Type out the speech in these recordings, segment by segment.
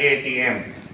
ATM,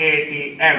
ATM।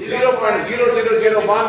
0.0001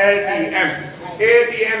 ATM। ATM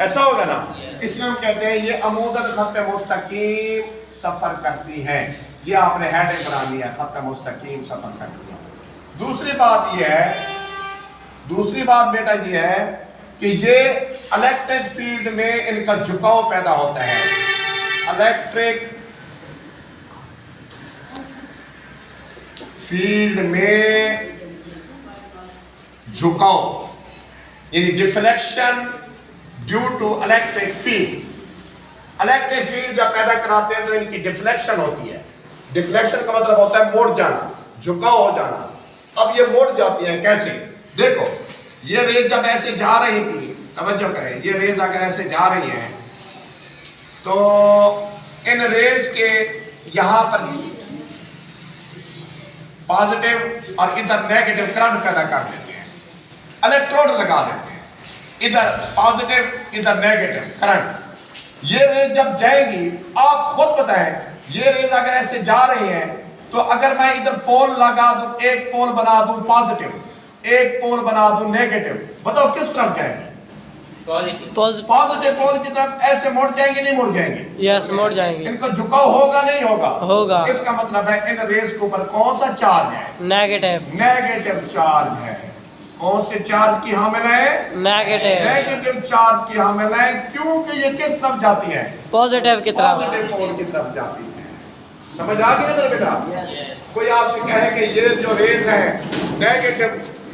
ایسا ہوگا نا؟ اس لیے ہم کہتے ہیں یہ عموداً خط مستقیم سفر کرتی ہیں. یہ آپ نے ہیڈنگ بنا لیا ہے، خط مستقیم سفر کرتی ہیں. دوسری بات بیٹا یہ ہے کہ یہ الیکٹرک فیلڈ میں ان کا جھکاؤ پیدا ہوتا ہے. الیکٹرک فیلڈ میں جھکاؤ یعنی deflection due to electric field. Electric field جب پیدا کراتے ہیں تو ان کی ڈیفلیکشن ہوتی ہے. ڈیفلیکشن کا مطلب ہوتا ہے موڑ جانا، جھکاؤ ہو جانا. اب یہ موڑ جاتی ہیں کیسے؟ دیکھو یہ ریز جب ایسے جا رہی تھی، توجہ کریں، یہ ریز اگر ایسے جا رہی ہیں تو ان ریز کے یہاں پر پازیٹیو اور ادھر نیگیٹو کرنٹ پیدا کر دیتے ہیں. الیکٹروڈ لگا دیتے ہیں، ادھر پازیٹیو ادھر نیگیٹو کرنٹ. یہ ریز جب جائے گی، آپ خود بتائیں، یہ ریز اگر ایسے جا رہی ہیں تو اگر میں ادھر پول لگا دوں، ایک پول بنا دوں پازیٹیو، ایک پول بنا دوں نیگیٹو، بتاؤ کس طرف جائیں گے؟ پازیٹیو پول کی طرف. ایسے مڑ جائیں گے نہیں مڑ جائیں گے؟ یس مڑ جائیں گے. ان کا جھکاؤ ہوگا نہیں ہوگا؟ ہوگا. اس کا مطلب ہے ان ریز کے اوپر کون سا چارج ہے؟ نیگیٹو. نیگیٹو چارج ہے. کون سے چارج کی حامل ہے؟ نیگیٹو. نیگیٹو چارج کی حامل ہے. کیونکہ یہ کس طرف جاتی ہے؟ پازیٹیو کی طرف. پازیٹیو پول کی طرف جاتی ہے. سمجھ آ گئی میرے بیٹا؟ کوئی آپ سے کہے کہ یہ جو ریز ہے نیگیٹو،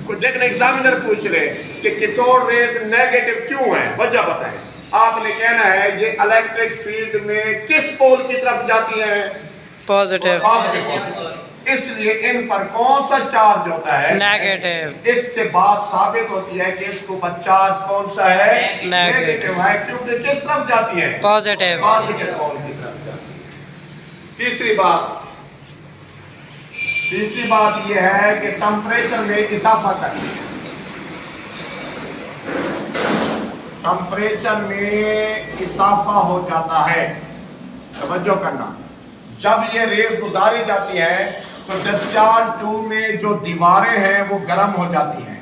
کچھ ایک ایگزامینر پوچھ لے کہ کیتھوڈ ریز نیگیٹو کیوں ہے، وجہ بتائیں. آپ نے کہنا ہے یہ الیکٹرک فیلڈ میں کس پول کی طرف جاتی ہیں؟ پازیٹیو. اس لیے ان پر کون سا چارج ہوتا ہے؟ نیگیٹو. اس سے بات ثابت ہوتی ہے کہ اس کے اوپر چارج کون سا ہے؟ نیگیٹو ہے. کیونکہ کس طرف جاتی ہے؟ پازیٹیو. پازیٹیو پول کی طرف جاتی ہے. تیسری بات یہ ہے کہ ٹمپریچر میں اضافہ کرتی ہے. ٹمپریچر میں اضافہ ہو جاتا ہے. توجہ کرنا، جب یہ ریز گزاری جاتی ہے تو ڈسچارج ٹیوب میں جو دیواریں ہیں وہ گرم ہو جاتی ہیں.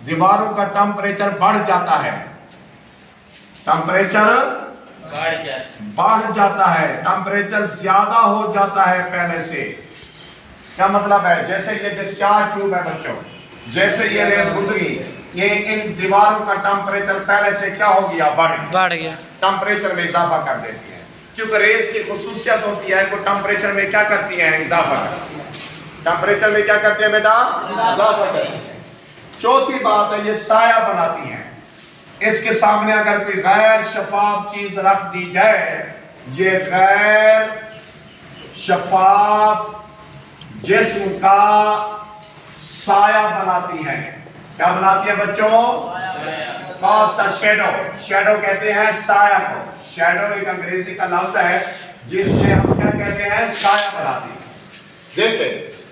دیواروں کا ٹمپریچر بڑھ جاتا ہے. ٹمپریچر بڑھ جاتا ہے. ٹمپریچر زیادہ ہو جاتا ہے پہلے سے. کیا مطلب ہے؟ جیسے یہ ڈسچارج ٹیوب ہے بچوں، جیسے یہ ریز گزری، یہ ان دیواروں کا ٹمپریچر پہلے سے کیا ہو گیا؟ بڑھ گیا. ٹمپریچر میں اضافہ کر دیتی ہے. کیونکہ ریز کی خصوصیت ہوتی ہے کہ ٹمپریچر میں کیا کرتی ہیں؟ اضافہ کرتی ہیں. ٹمپریچر میں کیا کرتے ہیں بیٹا؟ اضافہ کرتی ہیں. چوتھی بات ہے یہ سایہ بناتی ہیں. اس کے سامنے اگر کوئی غیر شفاف چیز رکھ دی جائے، یہ غیر شفاف جسم کا سایہ بناتی ہے. کیا بناتی ہے بچوں؟ Cost shadow. شیڈو کہتے ہیں سایہ کو. شیڈو ایک انگریزی کا لفظ ہے جس میں ہم کیا کہتے ہیں؟ سایہ بناتی ہے. دیکھیں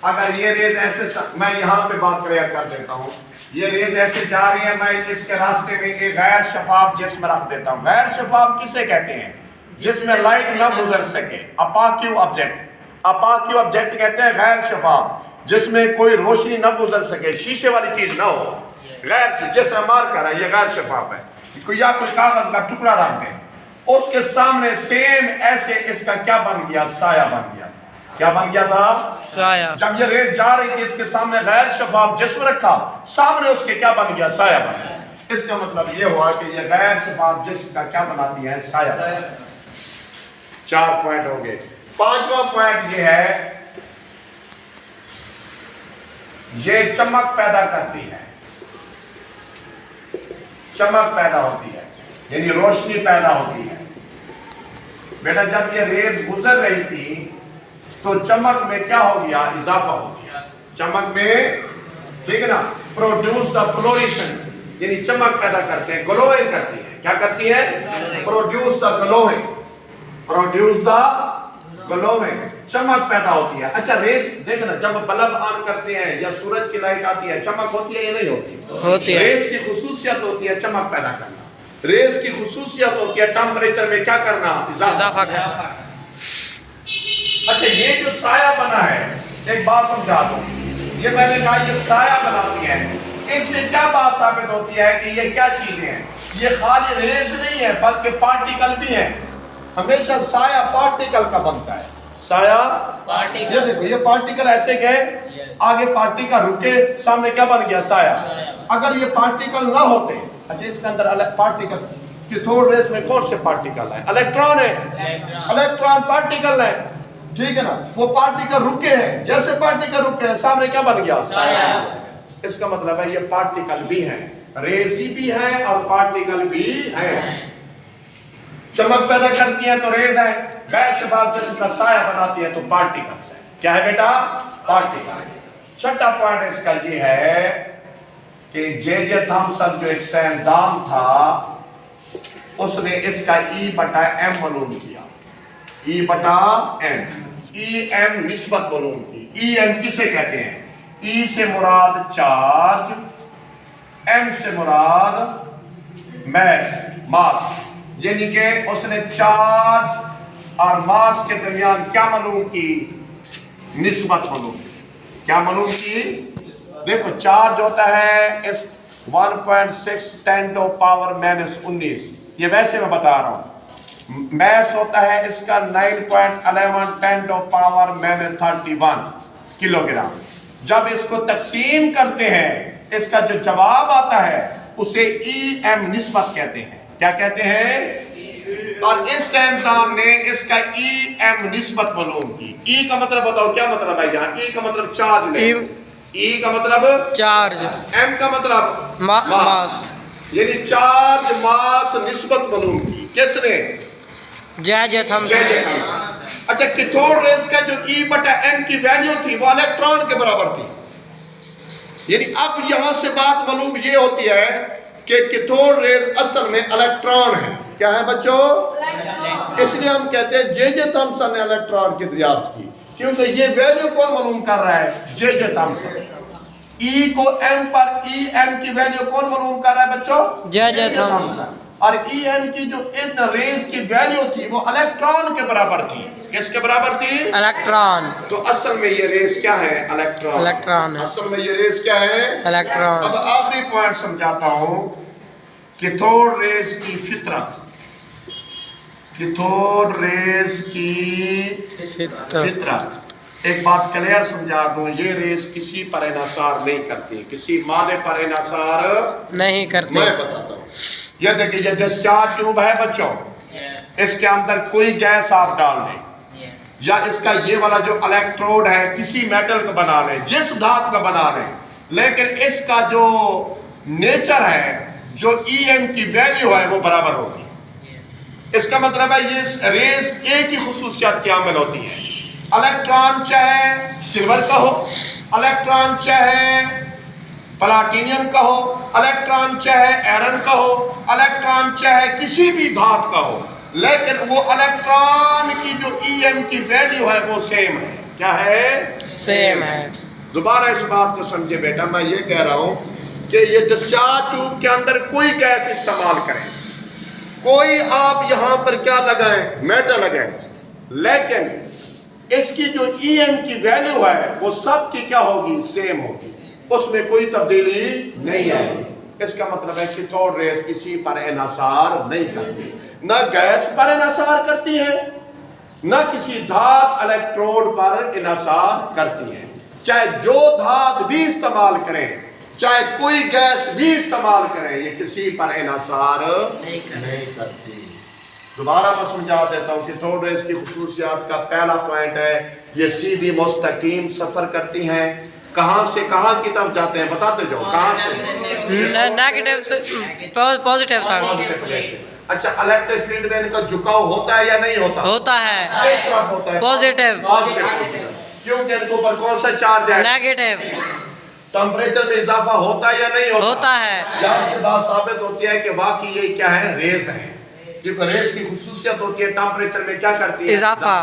اگر یہ ریز ایسے، میں یہاں پہ بات کلیئر کر دیتا ہوں، یہ ریز ایسے جا رہی ہے، میں اس کے راستے میں ایک غیر شفاف جسم رکھ دیتا ہوں. غیر شفاف کسے کہتے ہیں؟ جس میں لائٹ نہ گزر سکے. اپاکیو آبجیکٹ. اپاکیو آبجیکٹ کہتے ہیں غیر شفاف، جس میں کوئی روشنی نہ گزر سکے، شیشے والی چیز نہ ہو. غیر چیز جس طرح مار کر ہے، یہ غیر شفاف ہے. یا کچھ کاغذ کا ٹکڑا رکھ دیں، اس کے سامنے سیم ایسے اس کا کیا بن گیا؟ سایہ بن گیا. کیا بن گیا تھا؟ سایہ. جب یہ ریز جا رہی تھی، اس کے سامنے غیر شفاف جسم رکھا، سامنے اس کے کیا بن گیا؟ سایہ بن گیا. اس کا مطلب یہ ہوا کہ یہ غیر شفاف جسم کا کیا بناتی ہے؟ سایہ. 4 پوائنٹ ہو گئے. 5واں پوائنٹ یہ ہے یہ چمک پیدا کرتی ہے. چمک پیدا ہوتی ہے یعنی روشنی پیدا ہوتی ہے. بیٹا جب یہ ریز گزر رہی تھی تو چمک میں کیا ہو گیا؟ اضافہ ہو گیا. چمک میں، ٹھیک ہے نا، پروڈیوس دا فلوریسنس یعنی چمک پیدا کرتے ہیں، گلوئنگ کرتی ہے. کیا کرتی ہے؟ Produce the glowing. Produce the glowing, چمک پیدا ہوتی ہے. اچھا ریز دیکھنا، جب بلب آن کرتے ہیں یا سورج کی لائٹ آتی ہے، چمک ہوتی ہے یا نہیں ہوتی؟ ہوتی ہے. ریز کی خصوصیت ہوتی ہے چمک پیدا کرنا. ریز کی خصوصیت ہوتی ہے ٹمپریچر میں کیا کرنا؟ اضافہ کرنا. اچھا یہ جو سایہ بنا ہے، ایک بات سمجھا دوں، یہ میں نے کہا یہ سایہ بناتی ہے. اس سے کیا بات ثابت ہوتی ہے کہ یہ کیا چیزیں ہیں؟ یہ خالی ریز نہیں ہے بلکہ پارٹیکل بھی ہیں. ہمیشہ سایہ پارٹیکل کا بنتا ہے. سایہ یہ دیکھو یہ پارٹیکل ایسے گئے آگے پارٹیکل رکے سامنے کیا بن گیا سایہ. اگر یہ پارٹیکل نہ ہوتے اچھا اس کے اندر پارٹیکل کیتھوڈ ریز میں کون سے پارٹیکل ہے؟ الیکٹران ہے. الیکٹران پارٹیکل ہے ٹھیک ہے نا. وہ پارٹیکل رکے ہیں جیسے پارٹیکل رکے ہیں سامنے کیا بن گیا سایہ. اس کا مطلب ہے یہ پارٹیکل بھی ہیں ریزی بھی ہے اور پارٹیکل بھی ہے. چمک پیدا کرتی ہیں تو ریز ہے غیر شفاف جسم کا سایہ بناتی ہے تو پارٹیکلز ہے. کیا ہے بیٹا؟ پارٹیکل. چھٹا پوائنٹ اس کا یہ ہے کہ جے جے تھامسن جو ایک سائنسدان تھا اس نے اس کا ای بٹا ایم معلوم کیا. ای بٹا ایم. ای ایم نسبت معلوم کی. ای ایم کسے کہتے ہیں؟ ای سے مراد چارج, ایم سے مراد ماس. یعنی کہ اس نے چارج اور ماس کے درمیان کیا معلوم کی؟ نسبت معلوم کی. کیا معلوم کی؟ دیکھو چارج ہوتا ہے اس 1.6 10 ٹو پاور -19. یہ ویسے میں بتا رہا ہوں. میس ہوتا ہے اس کا 9.11 10 ٹو پاور -31 کلو گرام. جب اس کو تقسیم کرتے ہیں اس کا جو جواب آتا ہے اسے ای ایم نسبت کہتے ہیں. کیا کہتے ہیں؟ اور اس سائنسدان نے اس کا ای ایم نسبت معلوم کی. ای کا مطلب بتاؤ کیا مطلب ہے یہاں؟ ای کا مطلب چارج لے. ای کا مطلب چارج. ایم کا مطلب ماس. یعنی چارج ماس نسبت معلوم کی. کس نے؟ جے جے تھامسن. اچھا کیتھوڈ ریز کا جو ای بٹا ایم کی ویلیو تھی وہ الیکٹران کے برابر تھی. یعنی اب یہاں سے بات معلوم یہ ہوتی ہے کہ کیتھوڈ ریز اصل میں الیکٹران ہے. کیا ہے بچوں؟ اس لیے ہم کہتے ہیں جے جے تھامسن نے الیکٹران کی دریافت کی کیونکہ یہ ویلیو کون معلوم کر رہا ہے؟ جے جے تھامسن. ای کو ایم پر ای ایم کی ویلیو کون معلوم کر رہا ہے بچوں؟ جے جے تھامسن. اور ای ایم کی جو ان ریز کی ویلیو تھی وہ الیکٹران کے برابر تھی. کس کے برابر تھی؟ الیکٹران. تو اصل میں یہ ریز کیا ہے؟ الیکٹران. الیکٹران. اصل میں یہ ریز کیا ہے؟ الیکٹران. اب آخری پوائنٹ سمجھاتا ہوں. کیتھوڈ ریز کی فطرت. کیتھوڈ ریز کی فطرت. ایک بات کلیئر سمجھا دوں, یہ ریز کسی پر انحصار نہیں کرتی, کسی مادے پر انحصار نہیں کرتی. میں بتاتا ہوں. یہ دیکھیں یہ ڈسچارج ٹیوب ہے بچوں, اس کے اندر کوئی گیس آپ ڈال دیں یا اس کا یہ والا جو الیکٹروڈ ہے کسی میٹل کا بنا لیں, جس دھات کا بنا لیں, لیکن اس کا جو نیچر ہے جو ای ایم کی ویلیو ہے وہ برابر ہوگی. اس کا مطلب ہے یہ ریز ایک ہی خصوصیات کی حامل ہوتی ہے. الیکٹران چاہے سلور کا ہو, الیکٹران چاہے پلاٹینیم کا ہو, الیکٹران چاہے آئرن کا ہو, الیکٹران چاہے کسی بھی دھات کا ہو, لیکن وہ الیکٹران کی جو ای ایم کی ویلیو ہے وہ سیم ہے. کیا ہے؟ سیم ہے. دوبارہ اس بات کو سمجھے بیٹا, میں یہ کہہ رہا ہوں کہ یہ ڈسچارج ٹیوب کے اندر کوئی گیس استعمال کریں, کوئی آپ یہاں پر کیا لگائیں, میٹل لگائیں, لیکن اس کی جو ای ایم کی ویلیو ہے وہ سب کی کیا ہوگی؟ سیم ہوگی. اس میں کوئی تبدیلی نہیں ہے. اس کا مطلب ہے کہ کیتھوڈ ریز کسی پر انحصار نہیں کرتی, نہ گیس پر انحصار کرتی ہے نہ کسی دھات الیکٹروڈ پر انحصار کرتی ہے. چاہے جو دھات بھی استعمال کریں, چاہے کوئی گیس بھی استعمال کریں, یہ کسی پر انحصار نہیں کرتی. دوبارہ میں سمجھا دیتا ہوں. کیتھوڈ ریز کی خصوصیات کا پہلا پوائنٹ ہے یہ سیدھی مستقیم سفر کرتی ہیں. کہاں سے کہاں کی طرف جاتے ہیں بتاتے جاؤ. کہاں سے؟ نیگیٹو سے پازیٹیو تک. اچھا الیکٹرک فیلڈ میں ان کا جھکاؤ ہوتا ہے یا نہیں ہوتا؟ ہوتا ہے. کس طرف ہوتا ہے؟ پازیٹیو. کیونکہ ان کے اوپر کون سا چارج ہے؟ نیگیٹو. ٹمپریچر میں اضافہ ہوتا ہے یا نہیں ہوتا؟ ہوتا ہے. یہاں سے بات ثابت ہوتی ہے کہ واقعی یہ کیا ہے؟ ریز ہے. کیونکہ ریز کی خصوصیت ہوتی ہے ٹمپریچر میں کیا کرتی ہے؟ اضافہ.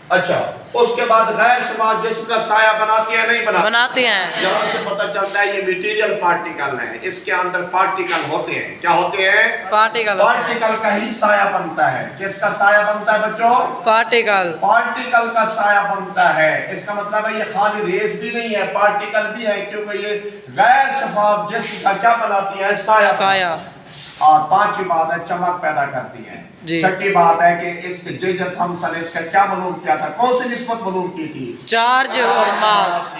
اچھا اس کے بعد غیر شفاف جسم کا سایہ بناتی ہے نہیں بناتی ہیں. یہاں سے پتہ چلتا ہے یہ میٹیریل پارٹیکل ہے، اس کے اندر پارٹیکل ہوتے ہیں. کیا ہوتے ہیں؟ پارٹیکل. پارٹیکل کا ہی سایہ بنتا ہے. کس کا سایہ بنتا ہے بچوں؟ پارٹیکل. پارٹیکل کا سایہ بنتا ہے. اس کا مطلب ہے یہ خالی ریز بھی نہیں ہے، پارٹیکل بھی ہے، کیونکہ یہ غیر شفاف جسم کا کیا بناتی ہے؟ سایہ. اور پانچویں بات ہے چمک پیدا کرتی ہے. چھٹی بات ہے کہ اس کے جلد تھامسن اس کا کیا معلوم کیا تھا؟ کون سی نسبت معلوم کی تھی؟ چارج اور ماس.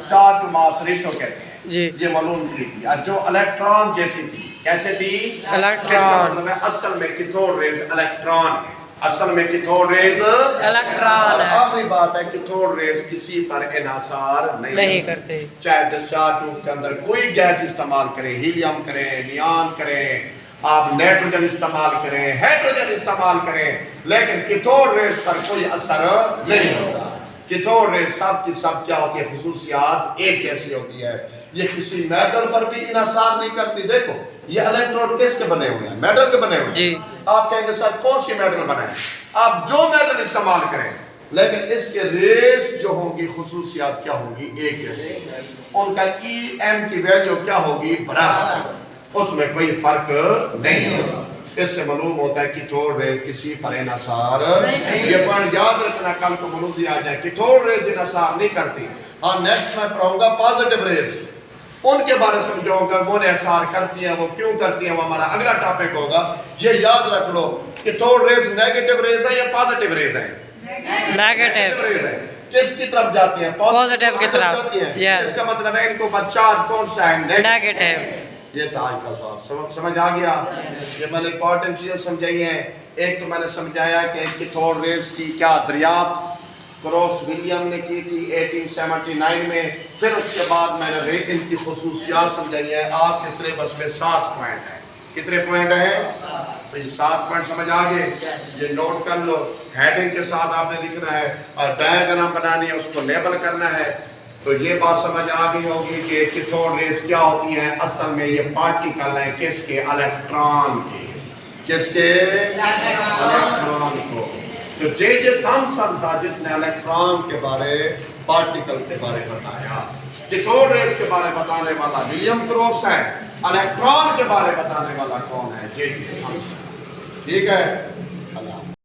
چارج ٹو ماس ریشو کہتے ہیں. جی یہ معلوم کی تھی. اور جو الیکٹران جیسی تھی، کیسے تھی؟ الیکٹران. مطلب ہے اصل میں کیتھوڈ ریز الیکٹران ہے. اصل میں کیتھوڈ ریز الیکٹران ہے. آخری بات ہے کیتھوڈ ریز کسی پر انحصار نہیں کرتے. چاہے ڈسچارج ٹیوب کے اندر کوئی گیس استعمال کریں، ہیلیم کریں، نیان کریں، آپ نائٹروجن استعمال کریں، ہائیڈروجن استعمال کریں، لیکن کیتھوڈ ریز پر کوئی اثر نہیں ہوتا. کیتھوڈ ریز سب کی سب کیا ہوتی ہے؟ خصوصیات ایک جیسی ہوتی ہے. یہ کسی میٹل پر بھی انحصار نہیں کرتی. دیکھو یہ الیکٹروڈ کس کے بنے ہوئے ہیں؟ میٹل کے بنے ہوئے ہیں. جی آپ کہیں گے سر کون سی میٹل بنا ہے؟ آپ جو میٹل استعمال کریں، لیکن اس کے ریز جو ہوں گی خصوصیات کیا ہوں گی؟ ایک جیسی. ان کا ای ایم کی ویلیو کیا ہوگی؟ برابر. اس میں کوئی فرق نہیں ہوگا. اس سے معلوم ہوتا ہے کیتھوڈ ریز کسی پر انحصار نہیں. یہ پوائنٹ یاد رکھنا، کل کو معلوم دیا جائے کیتھوڈ ریز انحصار نہیں کرتی. اور نیکسٹ میں پڑھاؤں گا پازیٹیو ریز، ان کے بارے میں سمجھاؤں گا وہ انحصار کرتی ہیں، وہ کیوں کرتی ہیں، وہ ہمارا اگلا ٹاپک ہوگا. یہ یاد رکھ لو کیتھوڈ ریز نیگیٹو ریز ہے یا پازیٹیو ریز ہے؟ نیگیٹو. کس کی طرف جاتی ہیں؟ پازیٹیو کی طرف. اس کا مطلب ہے ان کو چارج کون سا ہے؟ نیگیٹو. یہ تھا آج کا سوال. سمجھ آ گیا؟ یہ میں نے امپورٹنٹ چیزیں سمجھائی ہیں. ایک تو میں نے سمجھایا کہ کیتھوڈ ریز کی کیا دریافت کروس ولیم نے کی تھی 1879 میں. پھر اس کے بعد میں نے ان کی خصوصیات سمجھائی ہیں. آپ کے سلیبس میں 7 پوائنٹ ہیں. کتنے پوائنٹ ہیں؟ 7 پوائنٹ سمجھ آ گئے. یہ نوٹ کر لو. ہیڈنگ کے ساتھ آپ نے لکھنا ہے اور ڈائیگرام بنانی ہے، اس کو لیبل کرنا ہے. تو یہ بات سمجھ آ گئی ہوگی کہ کیتھوڈ ریز کیا ہوتی ہیں. اصل میں یہ پارٹیکل ہیں کس کے؟ الیکٹران کے. کس کے؟ الیکٹران کو. تو جے تھامسن تھا جس نے الیکٹران کے بارے، پارٹیکل کے بارے بتایا. کیتھوڈ ریز کے بارے بتانے والا ولیم کروس ہے. الیکٹران کے بارے بتانے والا کون ہے؟ جے تھامسن. ٹھیک ہے.